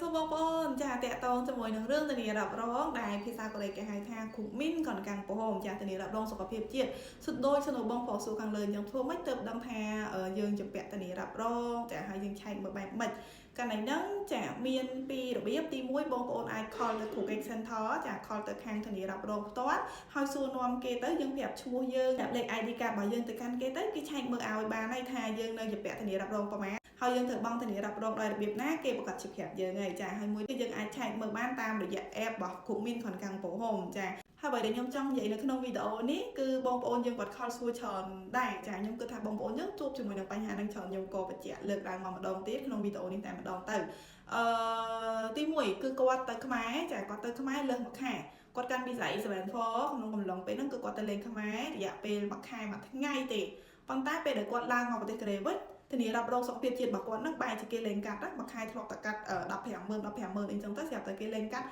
Hello បងប្អូនចាតេតងជាមួយនឹងរឿងធានារ៉ាប់រងដែលភាសាកូរ៉េគេហៅថាគុំមីនcòn càng ពហមចាធានារ៉ាប់រងសុខភាពជាតិសុទ្ធដូចសំណួរបងប្អូនសួរខាងលើខ្ញុំធ្វើម៉េចទៅដឹងថាយើងជំពាក់ធានារ៉ាប់រងចាហើយយើងឆែកមើលបែបម៉េចកាលហ្នឹងចាមានពីររបៀបទី1បងប្អូនអាច call ទៅ Google Center ចា call ទៅខាងធានារ៉ាប់រងផ្ទាល់ហើយសួរនាំគេទៅយើងប្រាប់ឈ្មោះយើងប្រាប់លេខ ID card របស់យើងទៅកាន់គេទៅគេឆែកមើលឲ្យបានហើយថាយើងនៅជំពាក់ធានារ៉ាប់រងប្រមាណហើយយើងត្រូវបង់ធានារ៉ាប់រងដោយរបៀបណាគេប្រកាសជាប្រាប់យើងហើយចាហើយមួយទៀតយើងអាចឆែកមើលបានតាមរយៈ app របស់ Kumin ខនកាំងពហុំចាហើយបើដែលខ្ញុំចង់និយាយនៅក្នុងវីដេអូនេះគឺបងប្អូនយើងគាត់ខលសួរច្រើនដែរចាខ្ញុំគិតថាបងប្អូនយើងជួបជាមួយនឹងបញ្ហានឹងច្រើនខ្ញុំក៏បញ្ជាក់លើកឡើងមកម្ដងទៀតក្នុងវីដេអូនេះតែម្ដងទៅទី1គឺគាត់ទៅខ្មែរចាគាត់ទៅខ្មែរលើសមួយខែគាត់កាន់វីសា E7 ក្នុងកំឡុងពេលហ្នឹងគឺគាត់ទៅលេងខ្មែររយៈពេលមួយខែមួយថ្ងៃទេប៉ុន្តែពេលដែលគាត់ឡើងមកប្រទេសកូរ៉េវិញធានារ៉ាប់រងសុខភាពជាតិរបស់គាត់នឹងបែរជាគេលេងកាត់មួយខែធ្លាប់តែកាត់150000អីចឹងទៅស្រាប់តែគេលេងកាត់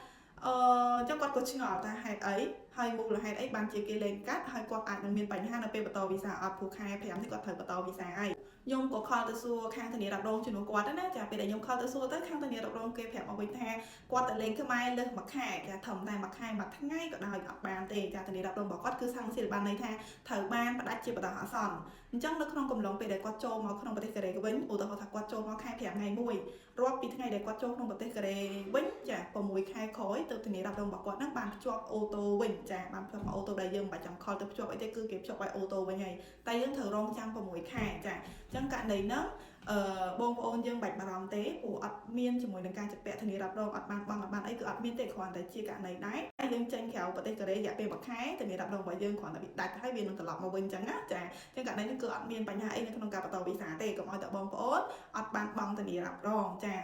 ចឹងគាត់ក៏ឆ្ងល់ថាហេតុអីហើយមូលហេតុអីបានជាគេលេងកាត់ហើយគាត់អាចនឹងមានបញ្ហានៅពេលបន្តវីសាអត់ព្រោះខែ5នេះគាត់ត្រូវបន្តវីសាហើយខ្ញុំក៏ខលទៅសួរខាងធានារ៉ាប់រងជំនួសគាត់ណាចាពេលដែលខ្ញុំខលទៅសួរទៅខាងធានារ៉ាប់រងគេប្រាប់មកវិញថាគាត់ទៅលេងខ្មែរលើសមួយខែចាធំតែមួយខែមួយថ្ងៃក៏ដោយអត់បានទេចាធានារ៉ាប់រងរបស់គាត់គឺសាំងស៊ីលបានន័យថាត្រូវបានផ្ដាច់ជាបណ្ដោះអាសន្នអញ្ចឹងនៅក្នុងកំឡុងពេលដែលគាត់ចូលមកក្នុងប្រទេសកូរ៉េវិញឧទាហរណ៍ថាគាត់ចូលមកខែ5ថ្ងៃមួយរាប់ពីថ្ងៃដែលគាត់ចូលក្នុងប្រទេសកូរ៉េវិញចា6ខែក្រោយទៅធានារ៉ាប់រងរបស់គាត់ហ្នឹងបានភ្ជាប់អូតូវិញចាបានភ្ជាប់មកអូតូដែលយើងមិនបាច់ចាំខលទៅភ្ជាប់អីទេគឺគេភ្ជាប់ឲ្យអូតូវិញហើយតែយើងត្រូវរងចាំ6ខែចាអញ្ចឹងករណីហ្នឹងបងប្អូនយើងបាច់បារម្ភទេព្រោះអត់មានជាមួយនឹងការជំពាក់ធានារ៉ាប់រងអត់បានបង់អត់បានអីគឺអត់មានទេគ្រាន់តែជាករណីដែរហើយយើងចេញក្រៅប្រទេសកូរ៉េរយៈពេល1ខែធានារ៉ាប់រងរបស់យើងគ្រាន់តែវាដាច់ហើយវានឹងត្រឡប់មកវិញអញ្ចឹងណាចាអញ្ចឹងករណីនេះគឺអត់មានបញ្ហាអីនៅក្នុងការបន្តវីសាទេកុំឲ្យតែបងប្អូនអត់បានបង់ធានារ៉ាប់រងចា